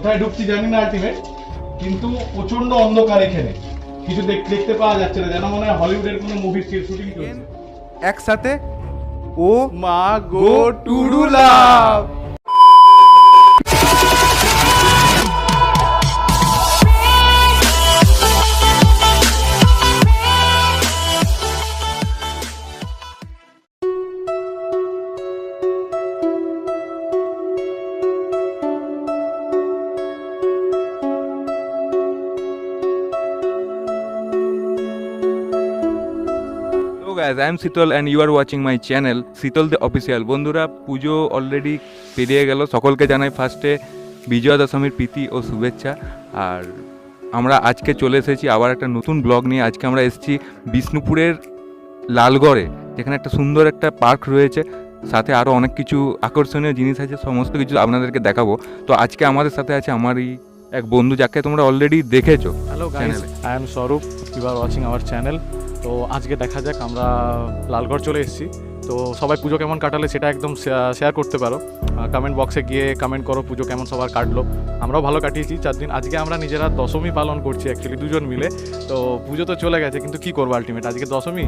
কোথায় ঢুকছি জানি না আলটিমেট, কিন্তু প্রচন্ড অন্ধকার এখানে, কিছু দেখতে পাওয়া যাচ্ছে না, যেন মনে হয় হলিউডের কোনো মুভির শুটিং চলছে। একসাথে ও মা গো টুরুলা। Guys, I am Sitol and you are watching my channel Sitol the Official. বন্ধুরা, পুজো অলরেডি পেরিয়ে গেল। সকলকে জানাই ফার্স্টে বিজয়া দশমীর প্রীতি ও শুভেচ্ছা। আর আমরা আজকে চলে এসেছি আবার একটা নতুন ব্লগ নিয়ে। আজকে আমরা এসেছি বিষ্ণুপুরের লালগড়ে, যেখানে একটা সুন্দর একটা পার্ক রয়েছে, সাথে আরও অনেক কিছু আকর্ষণীয় জিনিস আছে, সমস্ত কিছু আপনাদেরকে দেখাবো। তো আজকে আমাদের সাথে আছে আমারই এক বন্ধু, যাকে তোমরা অলরেডি দেখেছো। Hello guys, I am Swarup, you are watching our channel. তো আজকে দেখা যাক, আমরা লালগড় চলে এসেছি। তো সবাই পুজো কেমন কাটালে সেটা একদম শেয়ার করতে পারো, কমেন্ট বক্সে গিয়ে কমেন্ট করো পুজো কেমন সবার কাটলো। আমরাও ভালো কাটিয়েছি 4 দিন। আজকে আমরা নিজেরা দশমী পালন করছি অ্যাকচুয়ালি, দুজন মিলে। তো পুজো তো চলে গেছে, কিন্তু কী করবো, আলটিমেট আজকে দশমী,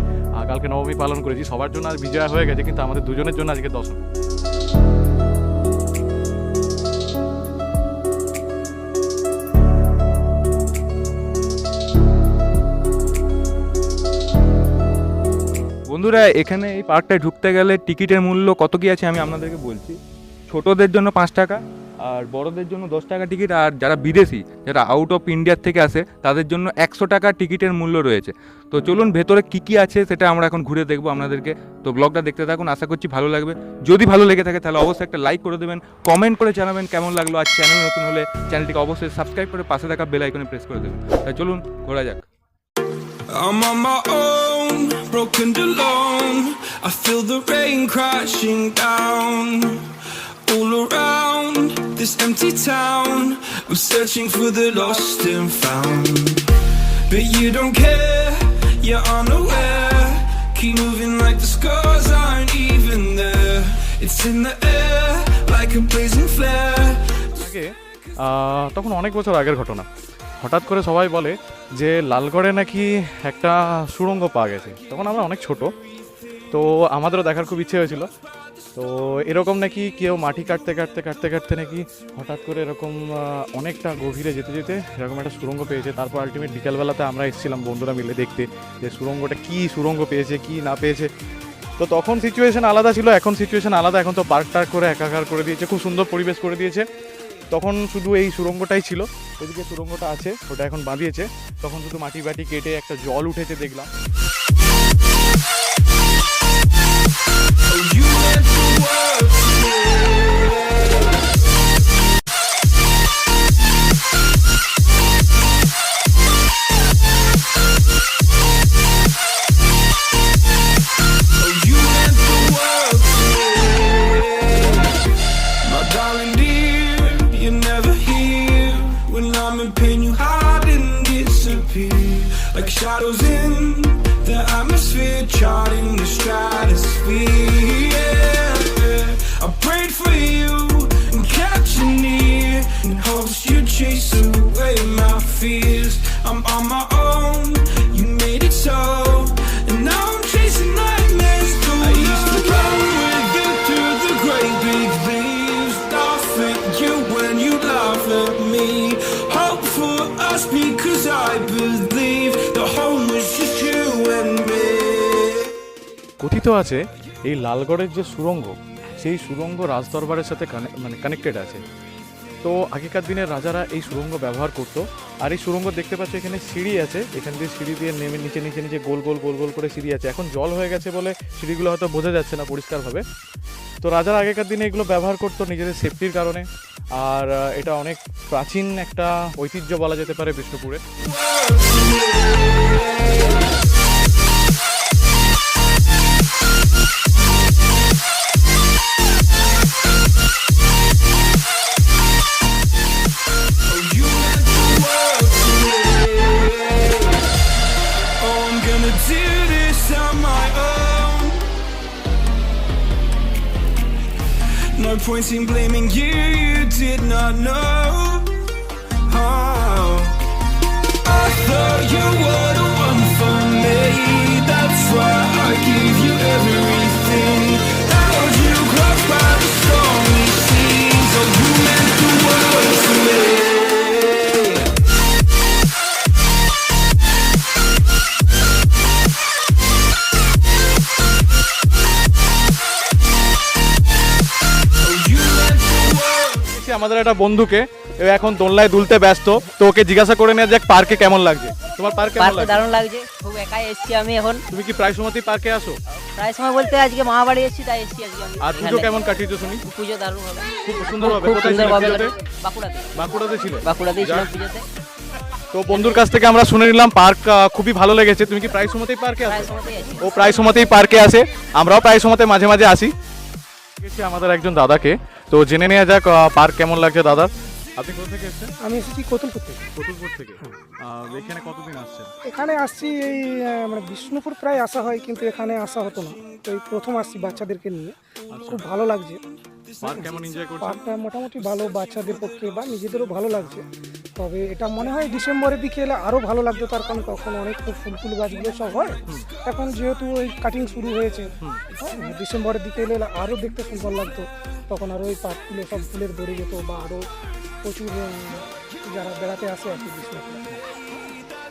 কালকে নবমী পালন করেছি। সবার জন্য আজ বিজয়া হয়ে গেছে, কিন্তু আমাদের দুজনের জন্য আজকে দশমী। বন্ধুরা, এখানে এই পার্কটায় ঢুকতে গেলে টিকিটের মূল্য কত কি আছে আমি আপনাদেরকে বলছি। ছোটদের জন্য 5 টাকা, আর বড়দের জন্য 10 টাকা টিকিট। আর যারা বিদেশি, যারা আউট অফ ইন্ডিয়ার থেকে আসে, তাদের জন্য 100 টাকা টিকিটের মূল্য রয়েছে। তো চলুন ভেতরে কী কী আছে সেটা আমরা এখন ঘুরে দেখবো আপনাদেরকে। তো ব্লগটা দেখতে থাকুন, আশা করছি ভালো লাগবে। যদি ভালো লেগে থাকে তাহলে অবশ্যই একটা লাইক করে দেবেন, কমেন্ট করে জানাবেন কেমন লাগলো। আর চ্যানেল নতুন হলে চ্যানেলটিকে অবশ্যই সাবস্ক্রাইব করে পাশে থাকা বেল আইকনে প্রেস করে দেবেন। তাই চলুন ঘোরা যাক। I'm on my own, broken alone. I feel the rain crashing down all around this empty town. I'm searching for the lost and found, but you don't care, you're unaware. Keep moving like the scars aren't even there. It's in the air like a blazing flare. তখন অনেক বছর আগের ঘটনা। হঠাৎ করে সবাই বলে যে লালগড়ে নাকি একটা সুড়ঙ্গ পাওয়া গেছে। তখন আমরা অনেক ছোট, তো আমাদেরও দেখার খুব ইচ্ছে হয়েছিল। তো এরকম নাকি কেউ মাটি কাটতে কাটতে কাটতে কাটতে নাকি হঠাৎ করে এরকম অনেকটা গভীরে যেতে যেতে এরকম একটা সুড়ঙ্গ পেয়েছে। তারপর আলটিমেট বিকালবেলাতে আমরা এসেছিলাম বন্ধুরা মিলে দেখতে যে সুড়ঙ্গটা কী সুড়ঙ্গ পেয়েছে কি না পেয়েছে। তো তখন সিচুয়েশান আলাদা ছিল, এখন সিচুয়েশান আলাদা। এখন তো পার্ক টার্ক করে একাকার করে দিয়েছে, খুব সুন্দর পরিবেশ করে দিয়েছে। তখন শুধু এই সুড়ঙ্গটাই ছিল, ওইদিকে সুড়ঙ্গটা আছে, ওটা এখন বাঁধিয়েছে। তখন শুধু মাটি বাটি কেটে একটা জল উঠেছে দেখলাম। Like shadows in the atmosphere, charting the stratosphere. Yeah. I prayed for you and kept you near, in hopes you'd chase away my fears. I'm on my own, you made it so, and now I'm chasing nightmares too. I used to run with you through the great big leaves, laugh at you when you laugh at me. Hope for us because I believe the home was just you and me. কথিত আছে এই লালগড়ের যে সুড়ঙ্গ, সেই সুড়ঙ্গ রাজদরবারের সাথে connected আছে। তো আগেকার দিনের রাজারা এই সুড়ঙ্গ ব্যবহার করতো। আর এই সুড়ঙ্গ দেখতে পাচ্ছ এখানে সিঁড়ি আছে, এখান দিয়ে সিঁড়ি দিয়ে নেমে নিচে নিচে নিচে গোল গোল গোল গোল করে সিঁড়ি আছে। এখন জল হয়ে গেছে বলে সিঁড়িগুলো হয়তো বোঝা যাচ্ছে না পরিষ্কারভাবে। তো রাজারা আগেকার দিনে এগুলো ব্যবহার করতো নিজেদের সেফটির কারণে। আর এটা অনেক প্রাচীন একটা ঐতিহ্য বলা যেতে পারে বিষ্ণুপুরে। No point in blaming you, you did not know. now. I thought you were the one for me. That's why I gave you everything. Held you close by the stormy seas. Oh, you meant the world to me. Oh, you meant the world. দেখছি আমাদের একটা বন্ধুকে, ও এখন দোলনায় দুলতে ব্যস্ত, তো ওকে জিজ্ঞাসা করে নেওয়া যাক পার্কে কেমন লাগছে। তোমার পার্ক কেমন পার্কে লাগছে? দারুণ লাগছে, খুব একাই এসেছি আমি এখন। তুমি কি প্রায় সময়তেই পার্কে আসো? প্রায় সময় বলতে আজকে মামাবাড়ি এসেছি, তাই এসেছি আজকে আমি আর পুজো এখানে। কেমন কাটিয়েছো শুনি? পুজো দারুণ হবে, খুব সুন্দরভাবে। খুব কোথায় ছিলে সুন্দরভাবে পুজোতে? বাঁকুড়াতে। বাঁকুড়াতে ছিলে? বাঁকুড়াতেই ছিলাম যাক। পুজোতে। তো বন্ধুর কাছ থেকে আমরা শুনে নিলাম পার্ক খুবই ভালো লেগেছে। তুমি কি প্রায় সময়তেই পার্কে প্রায় আসো? সময়তেই আছি। ও প্রায় সময়তেই পার্কে আসে, আমরাও প্রায় সময়তে মাঝে মাঝে আসি। দেখেছি আমাদের একজন দাদাকে, তো জেনে নেওয়া যাক পার্ক কেমন লাগছে দাদার। আপনি কোথা থেকে এসেছেন? আমি এসেছি কতুলপুর থেকে। কতুলপুর থেকে। এখানে কতদিন আসছেন? এখানে আসছি এই মানে বিষ্ণুপুর প্রায় আসা হয়, কিন্তু এখানে আসা হতো না, তো এই প্রথম আসছি বাচ্চাদেরকে নিয়ে। খুব ভালো লাগছে। পার্ক কেমন এনজয় করছেন? পার্কটা মোটামুটি ভালো, বাচ্চাদের পক্ষে বা নিজেদেরও ভালো লাগছে। তবে এটা মনে হয় ডিসেম্বরের দিকে এলে আরও ভালো লাগতো, তার কারণ তখন অনেক ফুল ফুল গাছগুলো সব হয়। এখন যেহেতু ওই কাটিং শুরু হয়েছে, হ্যাঁ, ডিসেম্বরের দিকে এলে আরও দেখতে সুন্দর লাগতো। তখন আরও ওই পার্কগুলো সব ফুলের ভরে যেত, বা আরও প্রচুর যারা বেড়াতে আসে আর কি বিষ্ণুপুর।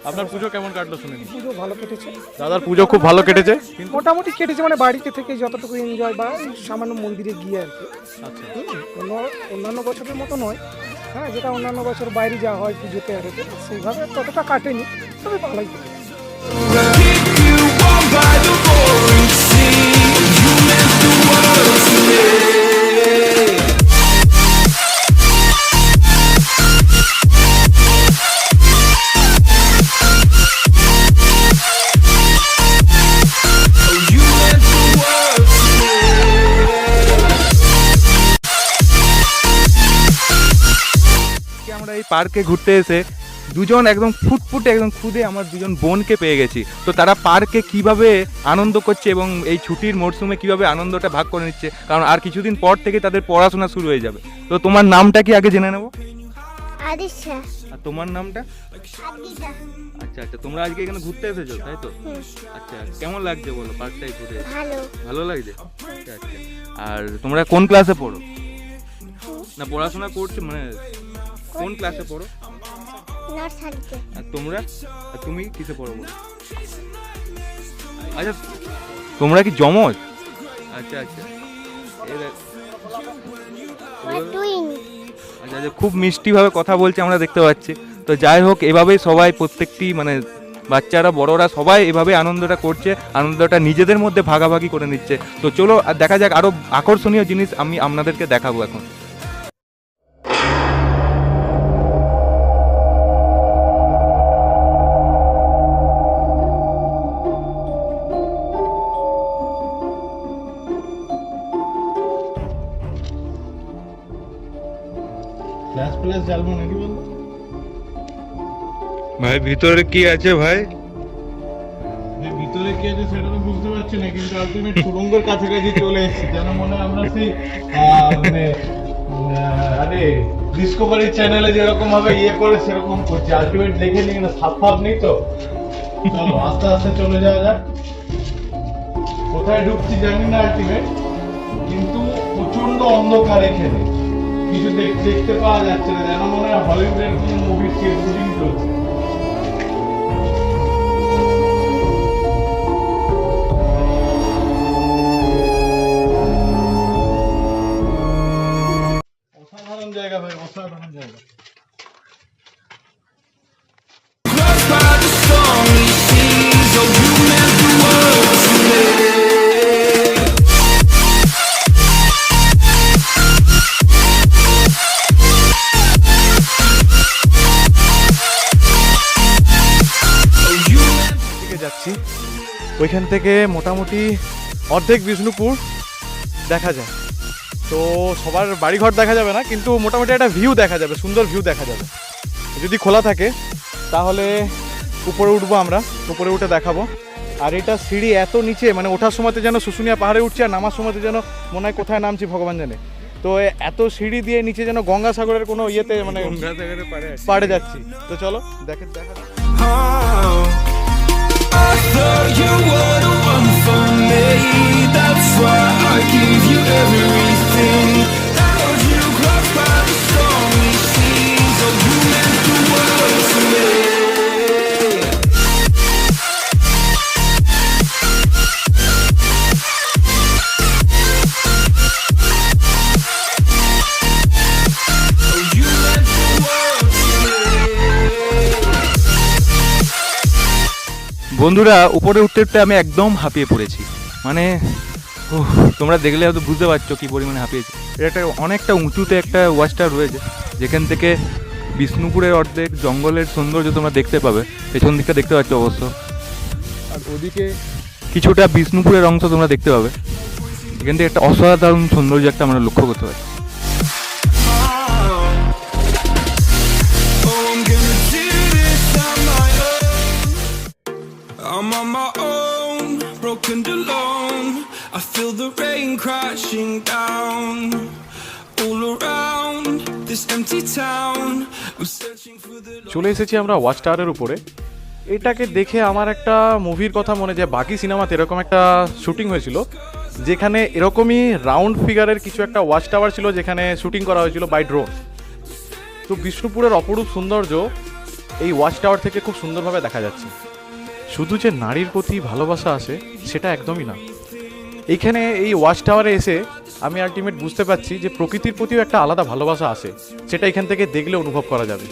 আপনার পুজো কেমন কাটলো শুনেন? পুজো ভালো কেটেছে, দাদার পুজো খুব ভালো কেটেছে। কিন্তু মোটামুটি কেটেছে, মানে বাড়িতে থেকে যতটুকু এনজয় বা এই সামান্য মন্দিরে গিয়ে আর কি। আচ্ছা, অন্যান্য বছরের মতো নয়, হ্যাঁ, যেটা অন্যান্য বছর বাইরে যাওয়া হয় পুজোতে আর কি, সেইভাবে ততটা কাটেনি, তবে ভালোই কেটেছে। Keep you warm by the roaring sea. You meant the world to me. Oh, you meant the world to me. আজকে আমরা এই পার্কে ঘুরতে এসে দুজন একদম ফুটফুটে একদম খুদে আমার দুজন বোনকে পেয়ে গেছি। তো তারা পার্কে কিভাবে আনন্দ করছে এবং এই ছুটির মরশুমে কিভাবে আনন্দটা ভাগ করে নিচ্ছে, কারণ আর কিছুদিন পর থেকে তাদের পড়াশোনা শুরু হয়ে যাবে। তো তোমার নামটা কি আগে জেনে নেবো? আদিশা। আর তোমার নামটা? আদিদা। আচ্ছা আচ্ছা, তোমরা আজকে এখানে ঘুরতে এসেছো তাই তো? আচ্ছা, কেমন লাগছে বলো পার্কটাই ঘুরে? ভালো। ভালো লাগছে? আচ্ছা আচ্ছা। আর তোমরা কোন ক্লাসে পড়ো? না পড়াশোনা করছো মানে কোন ক্লাসে পড়ো? নার্সারিতে। আর তোমরা? আর তুমি কিসে পড়ো বলো? আচ্ছা, তোমরা কি জমজ? আচ্ছা আচ্ছা। টুইন। আচ্ছা আচ্ছা, খুব মিষ্টিভাবে কথা বলছে আমরা দেখতে পাচ্ছি। তো যাই হোক, এভাবেই সবাই প্রত্যেকটি মানে বাচ্চারা বড়রা সবাই এভাবে আনন্দটা করছে, আনন্দটা নিজেদের মধ্যে ভাগাভাগি করে নিচ্ছে। তো চলো আর দেখা যাক আরো আকর্ষণীয় জিনিস আমি আপনাদেরকে দেখাবো এখন। ফ্ল্যাশ ফ্ল্যাশ জ্বালবো নাকি বলবো? ভাই ভিতরে কি আছে ভাই? ভিতরে কি আছে সেটা তো বুঝতে পারছি না, কিন্তু আলটিমেট সুরঙ্গের কাছাকাছি চলে এসেছি, যেন মনে হয় আমরা সেই মানে আরে ডিসকভারি চ্যানেলে যেরকম ভাবে ইয়ে করে সেরকম করছি। আলটিমেট দেখে নিই না, সাপ ফাপ নেই তো। চলো আস্তে আস্তে চলে যাওয়া যাক। কোথায় ঢুকছি জানি না আলটিমেট, কিন্তু প্রচন্ড অন্ধকার এখানে, কিছু দেখতে পাওয়া যাচ্ছে না, যেন মনে হয় হলিউডের কোনো মুভির শুটিং চলছে। অসাধারণ জায়গা ভাই, অসাধারণ জায়গা। Close by the stormy seas. Oh, you meant the world to me. Oh, you meant দিকে যাচ্ছি, ওইখান থেকে মোটামুটি অর্ধেক বিষ্ণুপুর দেখা যায়। তো সবার বাড়িঘর দেখা যাবে না, কিন্তু মোটামুটি একটা ভিউ দেখা যাবে, সুন্দর ভিউ দেখা যাবে। যদি খোলা থাকে তাহলে উপরে উঠবো, আমরা উপরে উঠে দেখাবো। আর এটা সিঁড়ি এত নিচে, মানে ওঠার সময়তে যেন শুশুনিয়া পাহাড়ে উঠছি, আর নামার সময়তে যেন মনে হয় কোথায় নামছি ভগবান জানে। তো এত সিঁড়ি দিয়ে নিচে যেন গঙ্গাসাগরের কোনো ইয়েতে মানে পাড়ে যাচ্ছি। তো চলো দেখা Oh, I thought you were the one for me. That's why I give you everything. Held you close by the stormy seas. Oh, you meant the world to me. Oh, you meant the world to me. বন্ধুরা উপরে উঠতে উঠতে আমি একদম হাঁপিয়ে পড়েছি, মানে তোমরা দেখলে হয়তো বুঝতে পারছো কী পরিমাণে হাঁপিয়েছি। এটা অনেকটা উঁচুতে একটা ওয়াচ টাওয়ার রয়েছে, যেখান থেকে বিষ্ণুপুরের অর্ধেক জঙ্গলের সৌন্দর্য তোমরা দেখতে পাবে। পেছন দিকটা দেখতে পাচ্ছ অবশ্য, আর ওদিকে কিছুটা বিষ্ণুপুরের অংশ তোমরা দেখতে পাবে। এখান থেকে একটা অসাধারণ সৌন্দর্য একটা আমরা লক্ষ্য করতে পারি। Oh, I'm gonna do this on my own. I'm on my own, broken alone. I feel the rain crashing down all around this empty town. I'm searching for the চলে এসেছি আমরা ওয়াচ টাওয়ারের উপরে। এটাকে দেখে আমার একটা মুভির কথা মনে যায়, বাকি সিনেমাতে এরকম একটা শুটিং হয়েছিল, যেখানে এরকমই রাউন্ড ফিগারের কিছু একটা ওয়াচ টাওয়ার ছিল, যেখানে শুটিং করা হয়েছিল বাই ড্রোন। তো বিষ্ণুপুরের অপরূপ সৌন্দর্য এই ওয়াচ টাওয়ার থেকে খুব সুন্দরভাবে দেখা যাচ্ছে। শুধু যে নারীর প্রতি ভালোবাসা আসে সেটা একদমই না, এইখানে এই ওয়াচ টাওয়ারে এসে আমি আলটিমেট বুঝতে পারছি যে প্রকৃতির প্রতিও একটা আলাদা ভালোবাসা আসে, সেটা এখান থেকে দেখলে অনুভব করা যাবে।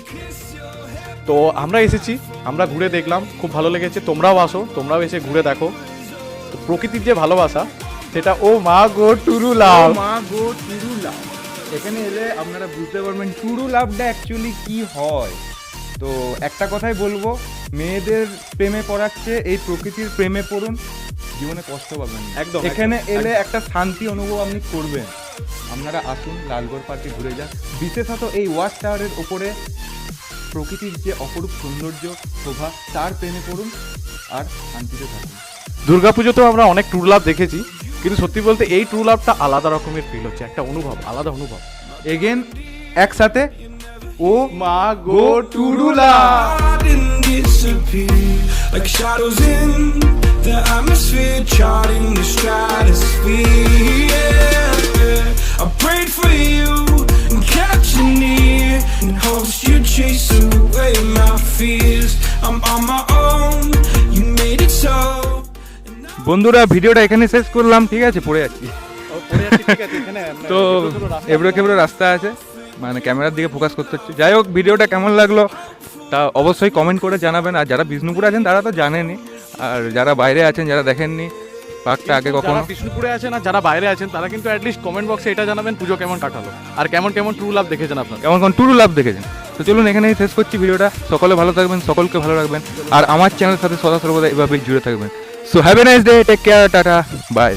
তো আমরা এসেছি, আমরা ঘুরে দেখলাম, খুব ভালো লেগেছে। তোমরাও আসো, তোমরাও এসে ঘুরে দেখো। তো প্রকৃতির যে ভালোবাসা সেটা ও মা গো টুরু লাভ। মা গো টুরু লাভ, এখানে এলে আপনারা বুঝতে পারবেন টুরু লাভটা অ্যাকচুয়ালি কি হয়। তো একটা কথাই বলবো, মেয়েদের প্রেমে পড়াচ্ছে এই প্রকৃতির প্রেমে পড়ুন, জীবনে কষ্ট পাবেন না। একদম, এখানে একদম, এলে একটা শান্তি অনুভব আপনি করবেন। আপনারা আসুন, লালগড় পার্কে ঘুরে যান, বিশেষত এই ওয়াচ টাওয়ারের ওপরে প্রকৃতির যে অপরূপ সৌন্দর্য শোভা তার প্রেমে পড়ুন আর শান্তিতে থাকুন। দুর্গাপুজোতেও আমরা অনেক ট্রু লাভ দেখেছি, কিন্তু সত্যি বলতে এই ট্রু লাভটা আলাদা রকমের ফিল হচ্ছে, একটা অনুভব, আলাদা অনুভব। এগেন একসাথে ও মা গো true love. I didn't disappear like shadows in the atmosphere, charting the stratosphere. Yeah. I prayed for you and kept you near in hopes you'd chase away my fears. I'm on my own, you made it so. বন্ধুরা ভিডিওটা এখানে শেষ করলাম, ঠিক আছে? পড়ে যাচ্ছি। তো এবড়ো খেবড়ো রাস্তা আছে, মানে ক্যামেরার দিকে ফোকাস করতে হচ্ছে। যাই হোক, ভিডিওটা কেমন লাগলো তা অবশ্যই কমেন্ট করে জানাবেন। আর যারা বিষ্ণুপুরে আছেন তারা তো জানেনই, আর যারা বাইরে আছেন, যারা দেখেননি পার্কটা আগে কখনো, বিষ্ণুপুরে আছেন আর যারা বাইরে আছেন তারা কিন্তু অ্যাটলিস্ট কমেন্ট বক্সে এটা জানাবেন পুজো কেমন কাটালো আর কেমন কেমন ট্রু লাভ দেখেছেন আপনারা, কেমন কেমন টুরু লাভ দেখেছেন। তো চলুন এখানেই শেষ করছি ভিডিওটা। সকলে ভালো থাকবেন, সকলকে ভালো রাখবেন, আর আমার চ্যানেলের সাথে সদা সর্বদা এভাবেই জুড়ে থাকবেন। So have a nice day, take care, tata, by.